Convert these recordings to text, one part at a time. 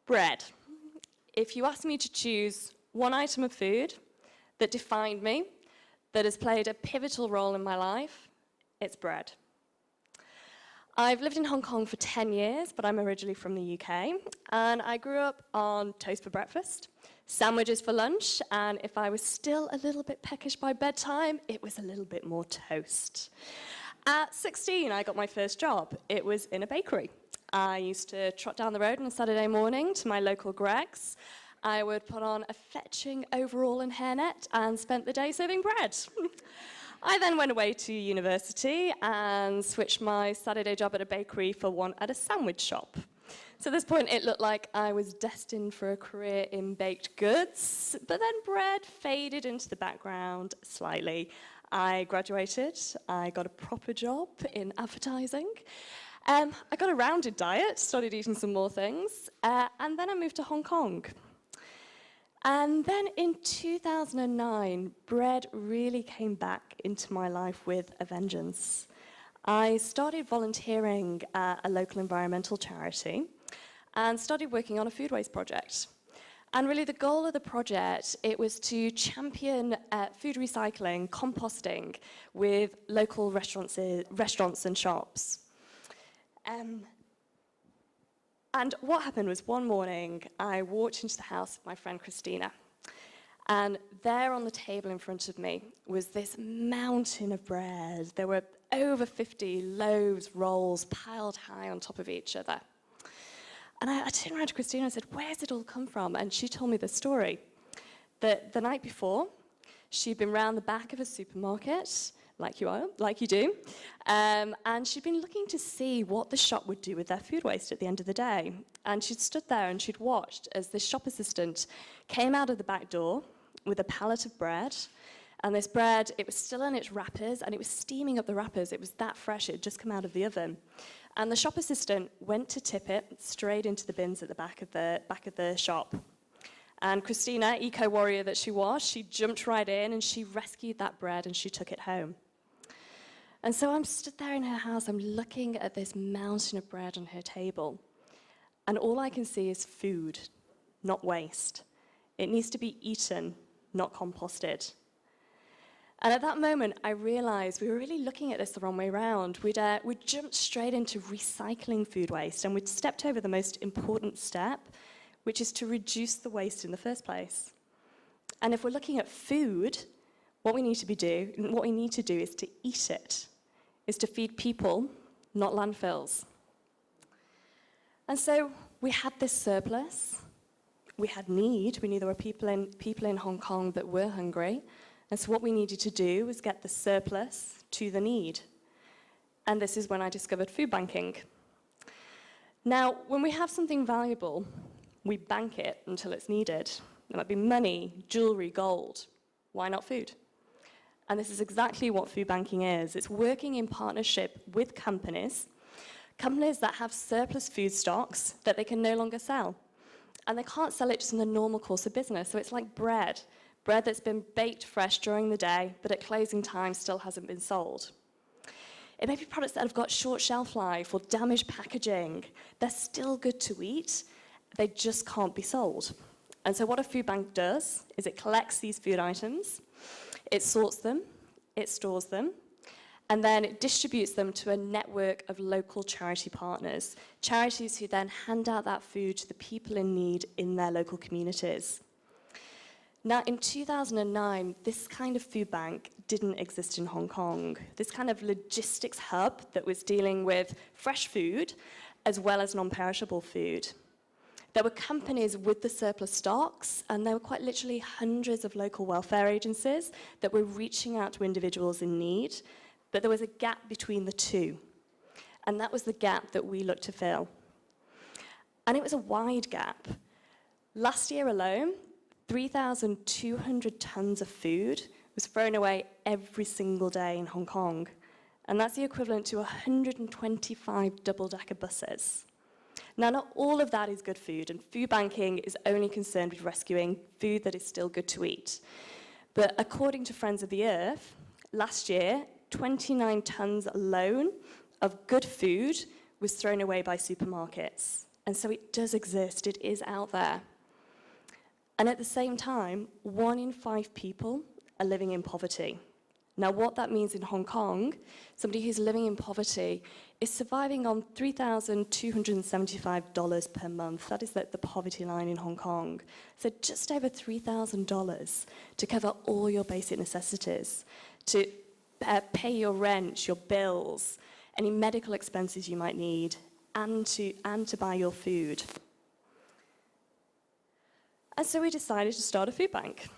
Bread. If you ask me to choose one item of food that defined me, that has played a pivotal role in my life, it's bread. I've lived in Hong Kong for 10 years, but I'm originally from the UK, and I grew up on toast for breakfast, sandwiches for lunch, and if I was still a little bit peckish by bedtime, it was a little bit more toast. At 16, I got my first job. It was in a bakery. I used to trot down the road on a Saturday morning to my local Greggs. I would put on a fetching overall and hairnet and spent the day serving bread. I then went away to university and switched my Saturday job at a bakery for one at a sandwich shop. So at this point, it looked like I was destined for a career in baked goods, but then bread faded into the background slightly. I graduated, I got a proper job in advertising. I got a rounded diet, started eating some more things, and then I moved to Hong Kong. And then in 2009, bread really came back into my life with a vengeance. I started volunteering at a local environmental charity and started working on a food waste project. And really the goal of the project, it was to champion food recycling, composting with local restaurants and shops. And what happened was one morning, I walked into the house of my friend Christina, and there on the table in front of me was this mountain of bread. There were over 50 loaves, rolls piled high on top of each other. And I turned around to Christina and said, "Where's it all come from?" And she told me the story, that the night before, she'd been round the back of a supermarket, like you do, and she'd been looking to see what the shop would do with their food waste at the end of the day. And she'd stood there and she'd watched as the shop assistant came out of the back door with a pallet of bread. And this bread, it was still in its wrappers, and it was steaming up the wrappers. It was that fresh, it had just come out of the oven. And the shop assistant went to tip it straight into the bins at the back of the shop. And Christina, eco-warrior that she was, she jumped right in and she rescued that bread and she took it home. And so I'm stood there in her house, I'm looking at this mountain of bread on her table, and all I can see is food, not waste. It needs to be eaten, not composted. And at that moment, I realized we were really looking at this the wrong way around. We'd jumped straight into recycling food waste, and we'd stepped over the most important step, which is to reduce the waste in the first place. And if we're looking at food, what we need to do is to eat it, is to feed people, not landfills. And so we had this surplus, we had need, we knew there were people in Hong Kong that were hungry, and so what we needed to do was get the surplus to the need. And this is when I discovered food banking. Now, when we have something valuable, we bank it until it's needed. It might be money, jewelry, gold. Why not food? And this is exactly what food banking is. It's working in partnership with companies that have surplus food stocks that they can no longer sell. And they can't sell it just in the normal course of business. So it's like bread that's been baked fresh during the day, but at closing time still hasn't been sold. It may be products that have got short shelf life or damaged packaging. They're still good to eat, they just can't be sold. And so what a food bank does is it collects these food items, it sorts them, it stores them, and then it distributes them to a network of local charity partners, charities who then hand out that food to the people in need in their local communities. Now, in 2009, this kind of food bank didn't exist in Hong Kong. This kind of logistics hub that was dealing with fresh food as well as non-perishable food. There were companies with the surplus stocks, and there were quite literally hundreds of local welfare agencies that were reaching out to individuals in need, but there was a gap between the two. And that was the gap that we looked to fill. And it was a wide gap. Last year alone, 3,200 tons of food was thrown away every single day in Hong Kong. And that's the equivalent to 125 double-decker buses. Now, not all of that is good food, and food banking is only concerned with rescuing food that is still good to eat. But according to Friends of the Earth, last year, 29 tons alone of good food was thrown away by supermarkets. And so it does exist, it is out there. And at the same time, 1 in 5 people are living in poverty. Now, what that means in Hong Kong, somebody who's living in poverty is surviving on $3,275 per month. That is the poverty line in Hong Kong. So just over $3,000 to cover all your basic necessities, to pay your rent, your bills, any medical expenses you might need, and to buy your food. And so we decided to start a food bank.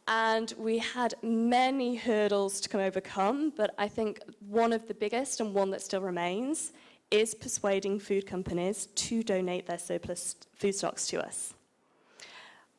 And we had many hurdles to overcome, but I think one of the biggest, and one that still remains, is persuading food companies to donate their surplus food stocks to us.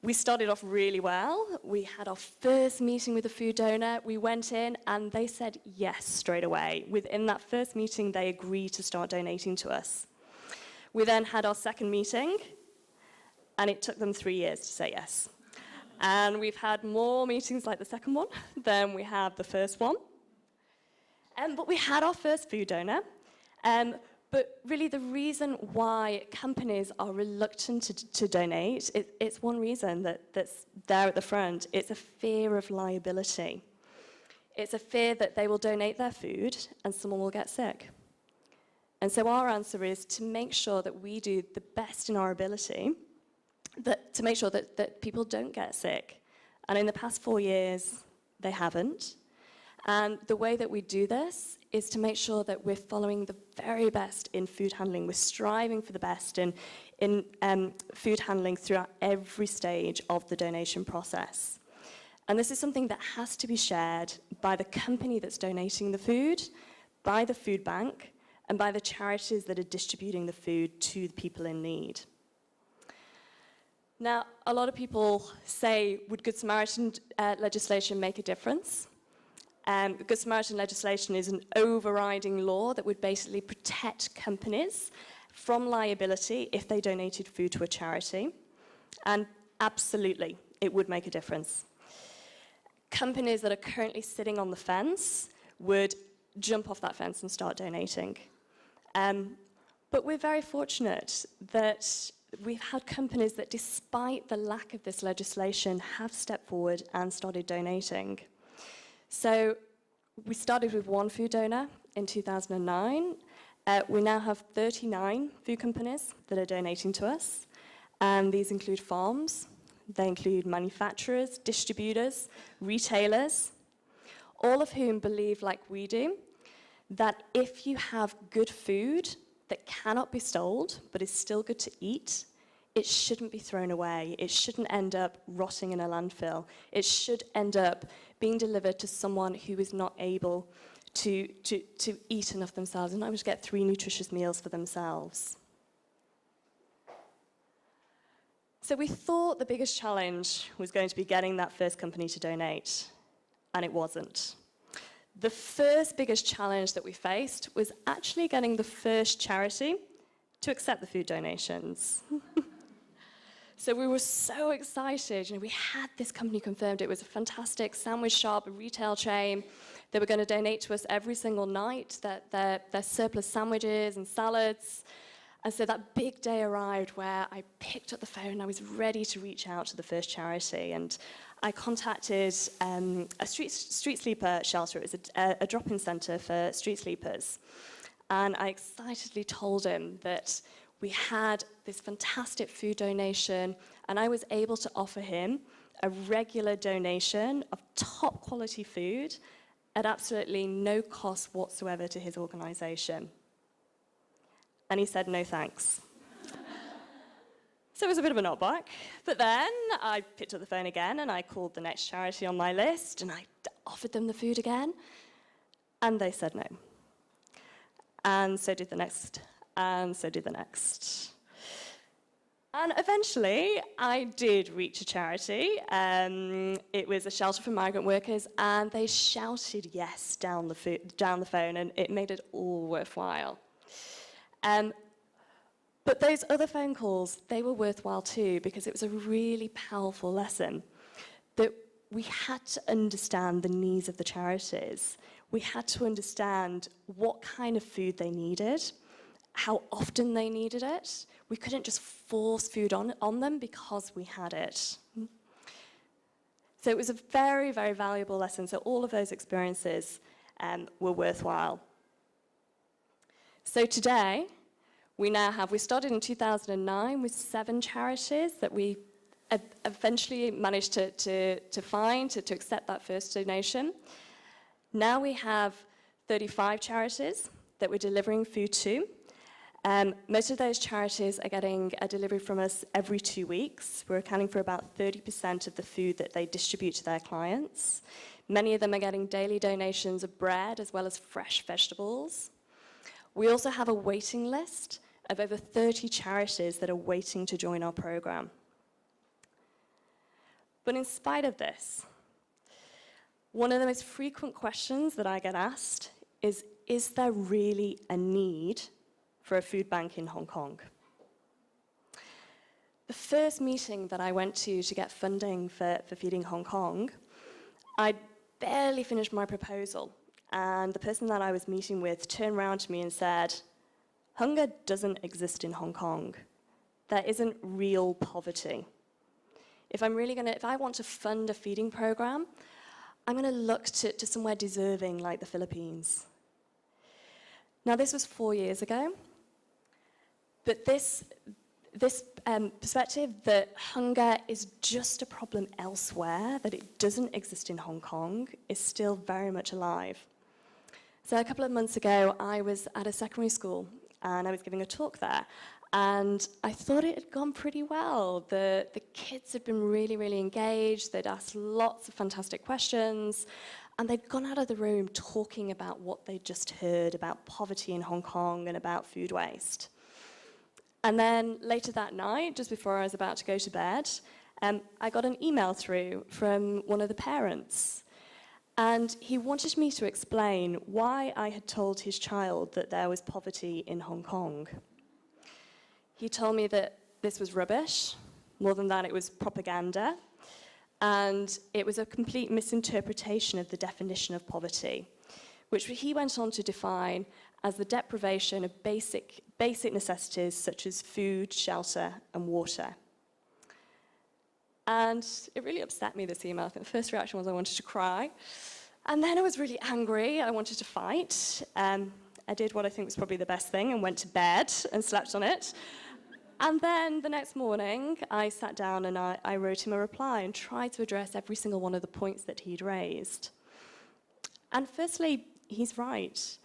We started off really well. We had our first meeting with a food donor. We went in and they said yes straight away. Within that first meeting, they agreed to start donating to us. We then had our second meeting, and it took them 3 years to say yes. And we've had more meetings like the second one than we have the first one. But we had our first food donor. But really the reason why companies are reluctant to donate, it's one reason that's there at the front. It's a fear of liability. It's a fear that they will donate their food and someone will get sick. And so our answer is to make sure that we do the best in our ability to make sure that people don't get sick. And in the past 4 years, they haven't. And the way that we do this is to make sure that we're following the very best in food handling. We're striving for the best in food handling throughout every stage of the donation process. And this is something that has to be shared by the company that's donating the food, by the food bank, and by the charities that are distributing the food to the people in need. Now, a lot of people say, would Good Samaritan legislation make a difference? Good Samaritan legislation is an overriding law that would basically protect companies from liability if they donated food to a charity. And absolutely, it would make a difference. Companies that are currently sitting on the fence would jump off that fence and start donating. But we're very fortunate that we've had companies that, despite the lack of this legislation, have stepped forward and started donating. So we started with 1 food donor in 2009. We now have 39 food companies that are donating to us. And these include farms, they include manufacturers, distributors, retailers, all of whom believe, like we do, that if you have good food that cannot be sold, but is still good to eat, it shouldn't be thrown away. It shouldn't end up rotting in a landfill. It should end up being delivered to someone who is not able to eat enough themselves and not able to get 3 nutritious meals for themselves. So we thought the biggest challenge was going to be getting that first company to donate, and it wasn't. The first biggest challenge that we faced was actually getting the first charity to accept the food donations. So we were so excited. We had this company confirmed. It was a fantastic sandwich shop, a retail chain. They were going to donate to us every single night their surplus sandwiches and salads. And so that big day arrived where I picked up the phone and I was ready to reach out to the first charity. And I contacted a street sleeper shelter. It was a drop-in centre for street sleepers. And I excitedly told him that we had this fantastic food donation, and I was able to offer him a regular donation of top quality food at absolutely no cost whatsoever to his organisation. And he said, no thanks. So it was a bit of a knockback. But then I picked up the phone again and I called the next charity on my list and I offered them the food again. And they said no. And so did the next. And so did the next. And eventually I did reach a charity. It was a shelter for migrant workers, and they shouted yes down the phone, and it made it all worthwhile. But those other phone calls, they were worthwhile too, because it was a really powerful lesson that we had to understand the needs of the charities. We had to understand what kind of food they needed, how often they needed it. We couldn't just force food on them because we had it. So it was a very, very valuable lesson. So all of those experiences were worthwhile. So today, we started in 2009 with 7 charities that we eventually managed to find, to accept that first donation. Now we have 35 charities that we're delivering food to. Most of those charities are getting a delivery from us every 2 weeks. We're accounting for about 30% of the food that they distribute to their clients. Many of them are getting daily donations of bread as well as fresh vegetables. We also have a waiting list of over 30 charities that are waiting to join our program. But in spite of this, one of the most frequent questions that I get asked is there really a need for a food bank in Hong Kong? The first meeting that I went to get funding for Feeding Hong Kong, I barely finished my proposal, and the person that I was meeting with turned around to me and said, "Hunger doesn't exist in Hong Kong. There isn't real poverty. If I want to fund a feeding program, I'm going to look to somewhere deserving like the Philippines." Now, this was 4 years ago, but this perspective that hunger is just a problem elsewhere, that it doesn't exist in Hong Kong, is still very much alive. So a couple of months ago, I was at a secondary school, and I was giving a talk there, and I thought it had gone pretty well. The kids had been really, really engaged. They'd asked lots of fantastic questions, and they'd gone out of the room talking about what they'd just heard about poverty in Hong Kong and about food waste. And then later that night, just before I was about to go to bed, I got an email through from one of the parents. And he wanted me to explain why I had told his child that there was poverty in Hong Kong. He told me that this was rubbish. More than that, it was propaganda. And it was a complete misinterpretation of the definition of poverty, which he went on to define as the deprivation of basic necessities such as food, shelter, and water. And it really upset me, this email. I think the first reaction was I wanted to cry. And then I was really angry. I wanted to fight. I did what I think was probably the best thing and went to bed and slept on it. And then the next morning, I sat down and I wrote him a reply and tried to address every single one of the points that he'd raised. And firstly, he's right.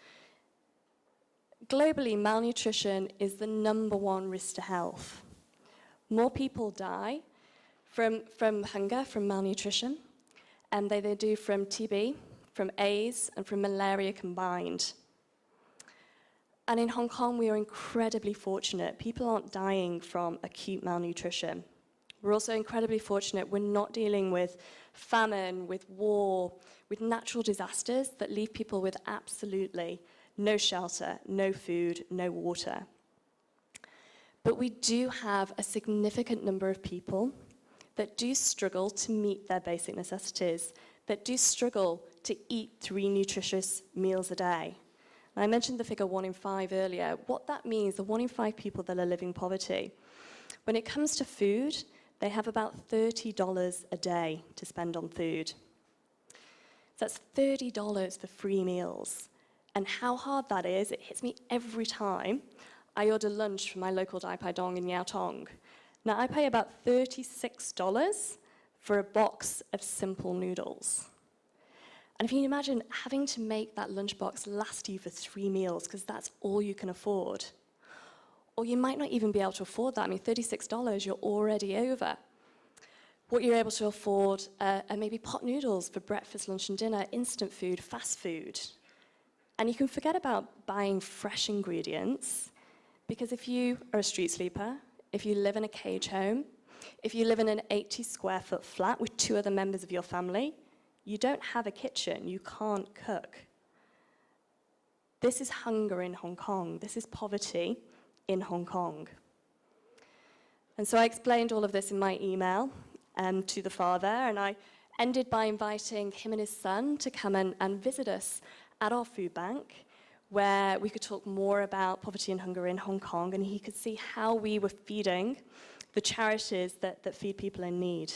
Globally, malnutrition is the #1 risk to health. More people die from hunger, from malnutrition, and they do from TB, from AIDS, and from malaria combined. And in Hong Kong, we are incredibly fortunate. People aren't dying from acute malnutrition. We're also incredibly fortunate we're not dealing with famine, with war, with natural disasters that leave people with absolutely no shelter, no food, no water. But we do have a significant number of people that do struggle to meet their basic necessities, that do struggle to eat 3 nutritious meals a day. I mentioned the figure 1 in 5 earlier. What that means, the 1 in 5 people that are living poverty, when it comes to food, they have about $30 a day to spend on food. So that's $30 for 3 meals. And how hard that is, it hits me every time I order lunch from my local Dai Pai Dong in Yau Tong. Now, I pay about $36 for a box of simple noodles. And if you can imagine having to make that lunchbox last you for 3 meals, because that's all you can afford. Or you might not even be able to afford that. I mean, $36, you're already over. What you're able to afford are maybe pot noodles for breakfast, lunch, and dinner, instant food, fast food. And you can forget about buying fresh ingredients, because if you are a street sleeper, if you live in a cage home, if you live in an 80-square-foot flat with 2 other members of your family, you don't have a kitchen, you can't cook. This is hunger in Hong Kong. This is poverty in Hong Kong. And so I explained all of this in my email to the father, and I ended by inviting him and his son to come and visit us at our food bank, where we could talk more about poverty and hunger in Hong Kong, and he could see how we were feeding the charities that feed people in need.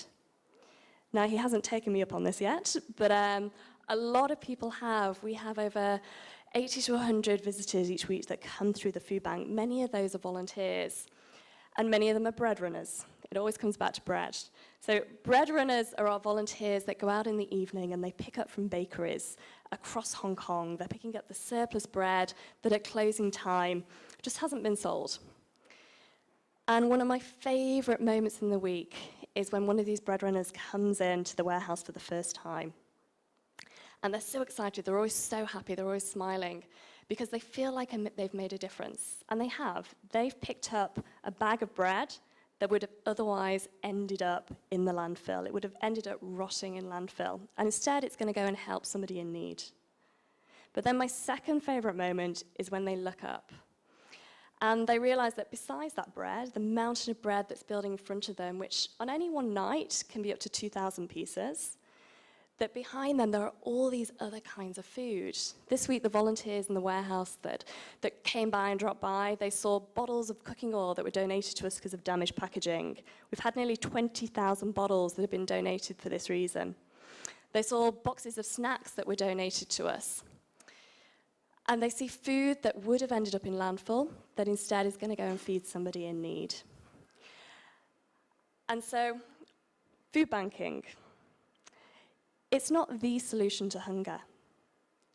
Now, he hasn't taken me up on this yet, but a lot of people have. We have over 80 to 100 visitors each week that come through the food bank. Many of those are volunteers, and many of them are bread runners. It always comes back to bread. So bread runners are our volunteers that go out in the evening and they pick up from bakeries across Hong Kong. They're picking up the surplus bread that at closing time just hasn't been sold. And one of my favorite moments in the week is when one of these bread runners comes into the warehouse for the first time. And they're so excited, they're always so happy, they're always smiling, because they feel like they've made a difference. And they have. They've picked up a bag of bread that would have otherwise ended up in the landfill. It would have ended up rotting in landfill. And instead, it's going to go and help somebody in need. But then my second favorite moment is when they look up. And they realize that besides that bread, the mountain of bread that's building in front of them, which on any one night can be up to 2,000 pieces, that behind them there are all these other kinds of food. This week, the volunteers in the warehouse that came by and dropped by, they saw bottles of cooking oil that were donated to us because of damaged packaging. We've had nearly 20,000 bottles that have been donated for this reason. They saw boxes of snacks that were donated to us. And they see food that would have ended up in landfill that instead is going to go and feed somebody in need. And so, food banking. It's not the solution to hunger.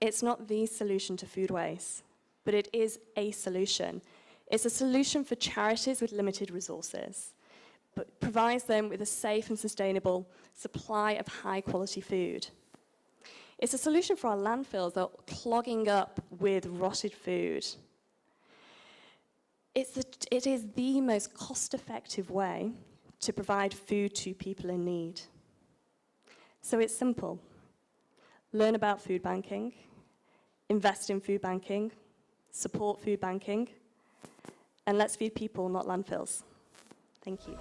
It's not the solution to food waste, but it is a solution. It's a solution for charities with limited resources, but provides them with a safe and sustainable supply of high-quality food. It's a solution for our landfills that are clogging up with rotted food. It is the most cost-effective way to provide food to people in need. So it's simple. Learn about food banking, invest in food banking, support food banking, and let's feed people, not landfills. Thank you.